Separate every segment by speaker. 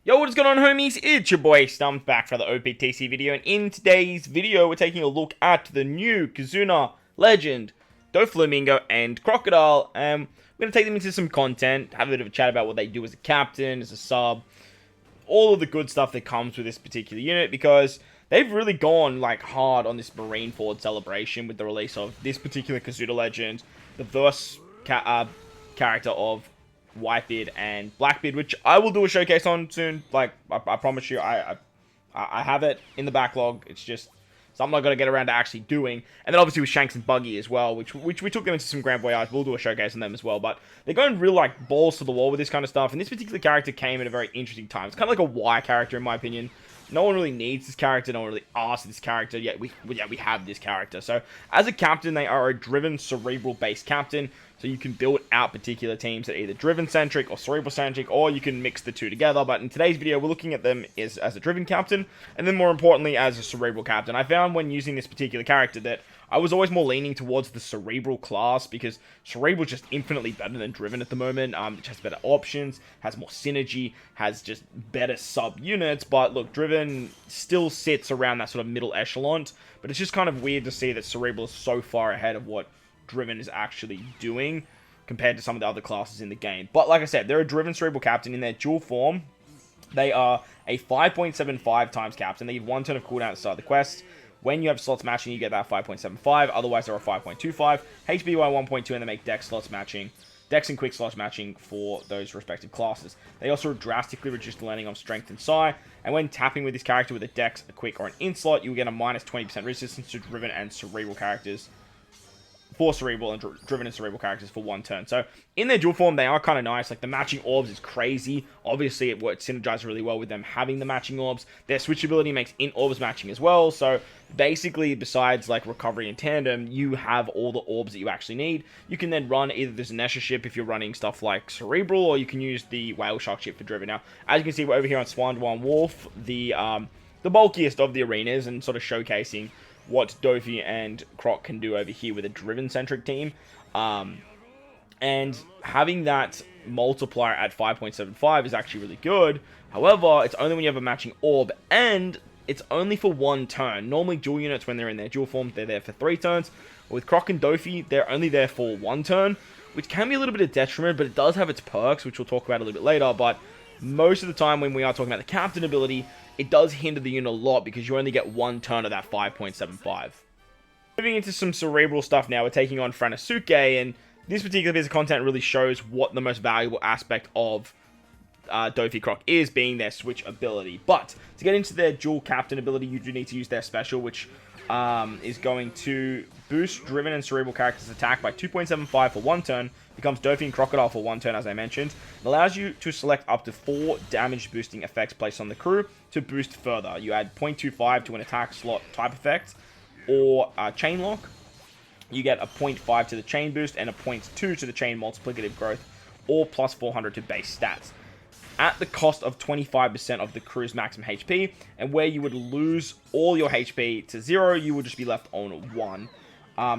Speaker 1: Yo, what is going on, homies? It's your boy Stump back for the OPTC video, and in today's video, we're taking a look at the new Kizuna, Legend, Doflamingo, and Crocodile. We're going to take them into some content, have a bit of a chat about what they do as a captain, as a sub, all of the good stuff that comes with this particular unit, because they've really gone like hard on this Marineford celebration with the release of this particular Kizuna Legend, the verse character of Whitebeard and Blackbeard, which I will do a showcase on soon. Like, I promise you, I have it in the backlog. It's just something I got to get around to actually doing. And then obviously with Shanks and Buggy as well, which we took them into some Grand Voyage. We'll do a showcase on them as well. But they're going real like balls to the wall with this kind of stuff. And this particular character came at a very interesting time. It's kind of like a Y character in my opinion. No one really needs this character. No one really asks this character. Yet we have this character. So as a captain, they are a driven, cerebral-based captain. So you can build out particular teams that are either driven-centric or cerebral-centric, or you can mix the two together. But in today's video, we're looking at them as a driven captain, and then more importantly, as a cerebral captain. I found when using this particular character that I was always more leaning towards the cerebral class, because cerebral is just infinitely better than driven at the moment. It has better options, has more synergy, has just better sub-units. But look, driven still sits around that sort of middle echelon, but it's just kind of weird to see that cerebral is so far ahead of what driven is actually doing compared to some of the other classes in the game. But like I said, they're a driven cerebral captain. In their dual form, they are a 5.75 times captain. They give 1 turn of cooldown at the start of the quest. When you have slots matching, you get that 5.75. Otherwise, they're a 5.25. HP by 1.2, and they make dex slots matching. Dex and quick slots matching for those respective classes. They also drastically reduce the landing on strength and psi. And when tapping with this character with a dex, a quick, or an in slot, you will get a minus 20% resistance to driven and cerebral characters. For cerebral and driven and cerebral characters for 1 turn. So in their dual form, they are kind of nice. Like the matching orbs is crazy. Obviously, it synergizes really well with them having the matching orbs. Their switchability makes in orbs matching as well. So basically, besides like recovery and tandem, you have all the orbs that you actually need. You can then run either the Zanesha ship if you're running stuff like cerebral, or you can use the whale shark ship for driven. Now, as you can see, we're over here on Swan Wolf, the bulkiest of the arenas, and sort of showcasing what DOFFY and CROC can do over here with a driven-centric team. And having that multiplier at 5.75 is actually really good. However, it's only when you have a matching orb, and it's only for 1 turn. Normally, dual units, when they're in their dual form, they're there for 3 turns. But with CROC and DOFFY, they're only there for 1 turn, which can be a little bit of detriment, but it does have its perks, which we'll talk about a little bit later. But most of the time when we are talking about the captain ability, it does hinder the unit a lot because you only get 1 turn of that 5.75. Moving into some cerebral stuff now, we're taking on Franosuke, and this particular piece of content really shows what the most valuable aspect of DOFFY CROC is, being their switch ability. But to get into their dual captain ability, you do need to use their special, which is going to boost driven and cerebral characters' attack by 2.75 for 1 turn, becomes DOFFY and Crocodile for 1 turn, as I mentioned. It allows you to select up to 4 damage boosting effects placed on the crew to boost further. You add 0.25 to an attack slot type effect, or chain lock. You get a 0.5 to the chain boost and a 0.2 to the chain multiplicative growth, or plus 400 to base stats, at the cost of 25% of the crew's maximum HP, and where you would lose all your HP to 0, you would just be left on 1.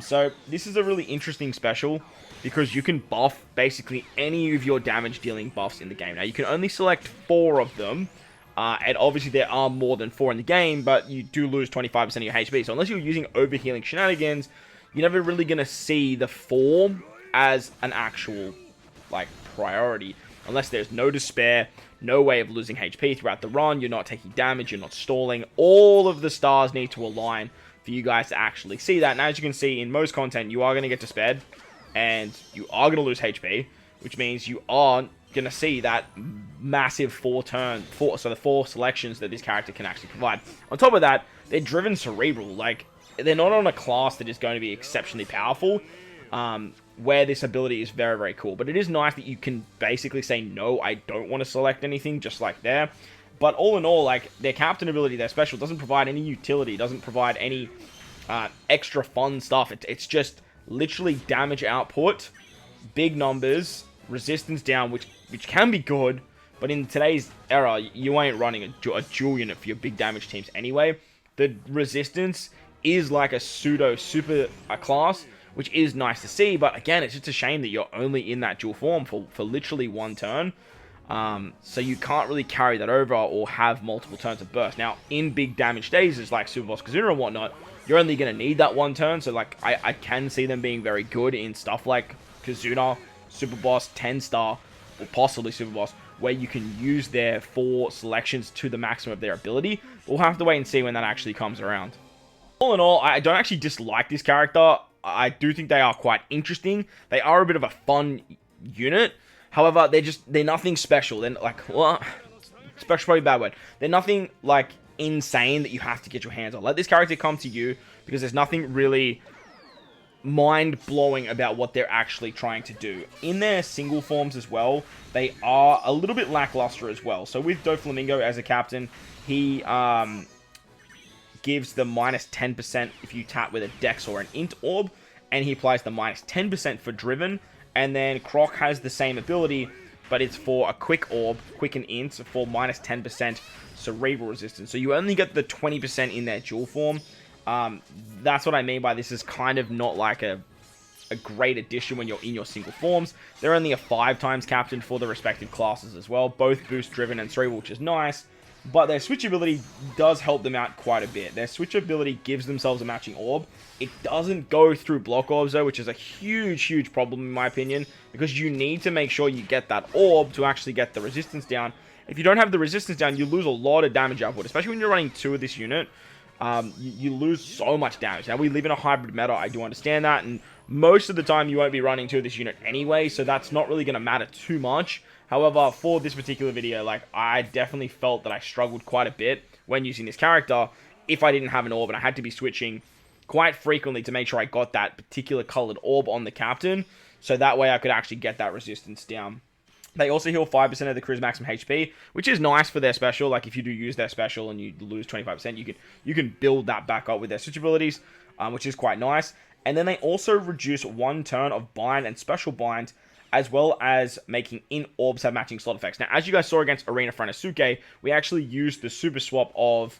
Speaker 1: So this is a really interesting special, because you can buff basically any of your damage dealing buffs in the game. Now, you can only select 4 of them, and obviously there are more than 4 in the game, but you do lose 25% of your HP. So unless you're using overhealing shenanigans, you're never really going to see the 4 as an actual like priority. Unless there's no despair, no way of losing HP throughout the run, you're not taking damage, you're not stalling. All of the stars need to align for you guys to actually see that. And as you can see, in most content, you are going to get despaired, and you are going to lose HP, which means you are going to see that massive 4 selections that this character can actually provide. On top of that, they're driven cerebral. Like, they're not on a class that is going to be exceptionally powerful, where this ability is very, very cool. But it is nice that you can basically say, no, I don't want to select anything, just like there. But all in all, like, their captain ability, their special, doesn't provide any utility, doesn't provide any extra fun stuff. It's just literally damage output, big numbers, resistance down, which can be good, but in today's era, you ain't running a dual unit for your big damage teams anyway. The resistance is like a pseudo super class, which is nice to see, but again, it's just a shame that you're only in that dual form for literally 1 turn. So you can't really carry that over or have multiple turns of burst. Now, in big damage stages like Super Boss Kazuna and whatnot, you're only going to need that one turn. So, like, I can see them being very good in stuff like Kazuna, Super Boss, 10-star, or possibly Super Boss, where you can use their 4 selections to the maximum of their ability. We'll have to wait and see when that actually comes around. All in all, I don't actually dislike this character. I do think they are quite interesting. They are a bit of a fun unit. However, they're nothing special. They're like, well, special probably a bad word. They're nothing like insane that you have to get your hands on. Let this character come to you because there's nothing really mind-blowing about what they're actually trying to do. In their single forms as well, they are a little bit lackluster as well. So with Doflamingo as a captain, he gives the minus 10% if you tap with a Dex or an Int orb, and he applies the minus 10% for Driven. And then CROC has the same ability, but it's for a Quick Orb, Quick and Int, for minus 10% Cerebral Resistance. So you only get the 20% in their dual form. That's what I mean by this is kind of not like a great addition when you're in your single forms. They're only a 5 times captain for the respective classes as well. Both boost Driven and Cerebral, which is nice. But their switch ability does help them out quite a bit. Their switch ability gives themselves a matching orb. It doesn't go through block orbs though, which is a huge problem in my opinion. Because you need to make sure you get that orb to actually get the resistance down. If you don't have the resistance down, you lose a lot of damage output. Especially when you're running 2 of this unit. You lose so much damage. Now, we live in a hybrid meta, I do understand that, and most of the time you won't be running 2 of this unit anyway, so that's not really going to matter too much. However, for this particular video, like, I definitely felt that I struggled quite a bit when using this character if I didn't have an orb, and I had to be switching quite frequently to make sure I got that particular colored orb on the captain, so that way I could actually get that resistance down. They also heal 5% of the crew's maximum HP, which is nice for their special. Like, if you do use their special and you lose 25%, you can build that back up with their switch abilities, which is quite nice. And then they also reduce 1 turn of bind and special bind, as well as making in-orbs have matching slot effects. Now, as you guys saw against Arena Franosuke, we actually used the super swap of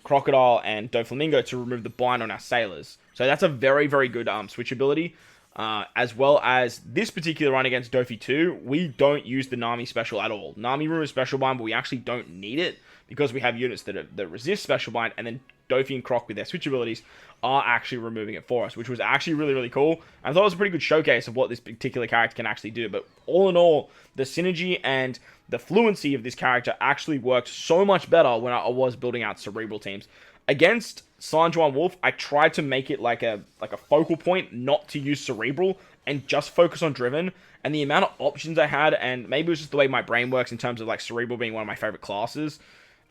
Speaker 1: Crocodile and Doflamingo to remove the bind on our sailors. So that's a very good switch ability. As well as this particular run against Doffy 2, we don't use the Nami special at all. Nami removes special bind, but we actually don't need it because we have units that resist special bind, and then Doffy and Croc with their switch abilities are actually removing it for us, which was actually really cool. I thought it was a pretty good showcase of what this particular character can actually do. But all in all, the synergy and the fluency of this character actually worked so much better when I was building out Cerebral teams. Against Sanjuan Wolf, I tried to make it like a focal point not to use Cerebral and just focus on Driven. And the amount of options I had, and maybe it was just the way my brain works in terms of like Cerebral being one of my favorite classes,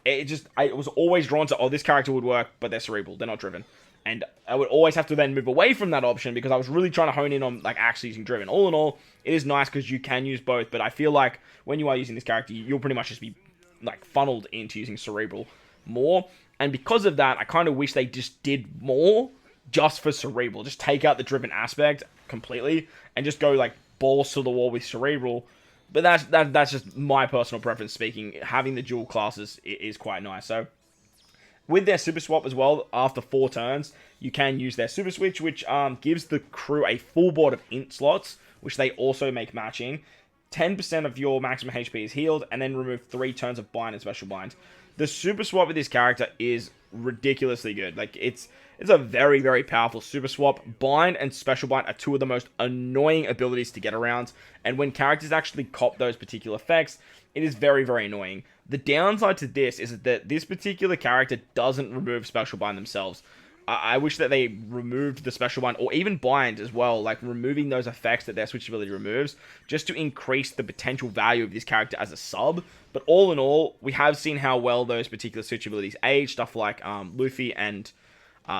Speaker 1: I was always drawn to, oh, this character would work, but they're Cerebral, they're not Driven. And I would always have to then move away from that option because I was really trying to hone in on like actually using Driven. All in all, it is nice because you can use both, but I feel like when you are using this character, you'll pretty much just be like funneled into using Cerebral more. And because of that, I kind of wish they just did more just for Cerebral. Just take out the Driven aspect completely and just go like balls to the wall with Cerebral. But that's just my personal preference speaking. Having the dual classes is quite nice. So with their super swap as well, after 4 turns, you can use their super switch, which gives the crew a full board of int slots, which they also make matching. 10% of your maximum HP is healed, and then remove 3 turns of bind and special bind. The super swap with this character is ridiculously good. Like, it's a very powerful super swap. Bind and special bind are 2 of the most annoying abilities to get around, and when characters actually cop those particular effects, it is very annoying. The downside to this is that this particular character doesn't remove special bind themselves. I wish that they removed the special bind, or even bind as well, like removing those effects that their switch ability removes, just to increase the potential value of this character as a sub. But all in all, we have seen how well those particular switch abilities age. Stuff like Luffy and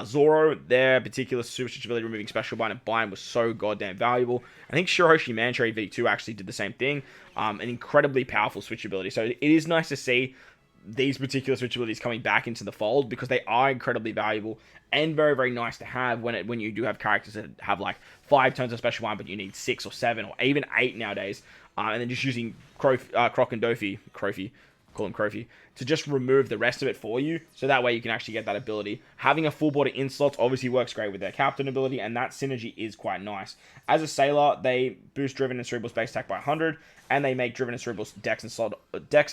Speaker 1: Zoro, their particular super switch ability removing special bind and bind was so goddamn valuable. I think Shiroshi Mantrey V2 actually did the same thing. An incredibly powerful switch ability. So it is nice to see these particular switch abilities coming back into the fold because they are incredibly valuable and very donice to have when you do have characters that have like 5 turns of special bind, but you need 6 or 7 or even 8 nowadays. And then just using Croc and Doffy, call him Kofi, to just remove the rest of it for you, so that way you can actually get that ability. Having a full body in slots obviously works great with their captain ability, and that synergy is quite nice. As a Sailor, they boost Driven and Cerebral's base attack by 100, and they make Driven and Cerebral's Dex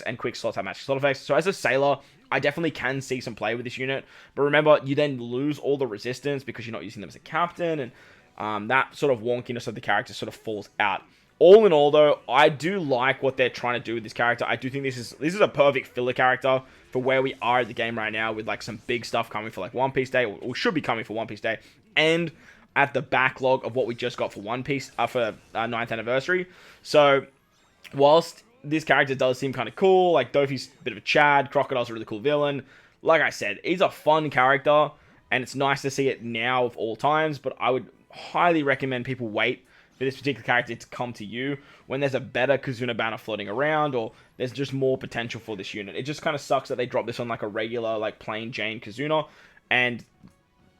Speaker 1: and Quick slots have matching slot effects. So as a Sailor, I definitely can see some play with this unit, but remember, you then lose all the resistance because you're not using them as a captain, and that sort of wonkiness of the character sort of falls out. All in all, though, I do like what they're trying to do with this character. I do think this is a perfect filler character for where we are at the game right now, with like some big stuff coming for like One Piece Day, or should be coming for One Piece Day, and at the backlog of what we just got for One Piece for 9th anniversary. So, whilst this character does seem kind of cool, like Doffy's a bit of a Chad, Crocodile's a really cool villain. Like I said, he's a fun character, and it's nice to see it now of all times, but I would highly recommend people wait for this particular character to come to you when there's a better Kizuna banner floating around, or there's just more potential for this unit. It just kind of sucks that they drop this on like a regular, like plain Jane Kizuna, and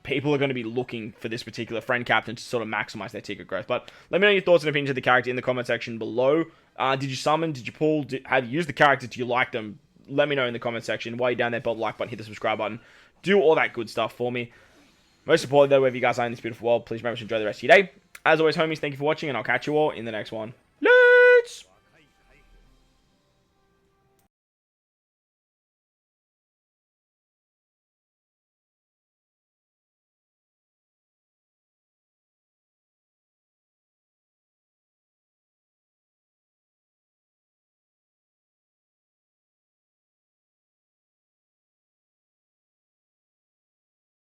Speaker 1: people are going to be looking for this particular friend captain to sort of maximize their ticket growth. But let me know your thoughts and opinions of the character in the comment section below. Did you summon? Did you pull? Have you used the character? Do you like them? Let me know in the comment section. While you're down there, bump the like button, hit the subscribe button. Do all that good stuff for me. Most importantly, though, wherever you guys are in this beautiful world, please remember to enjoy the rest of your day. As always, homies, thank you for watching, and I'll catch you all in the next one. Let's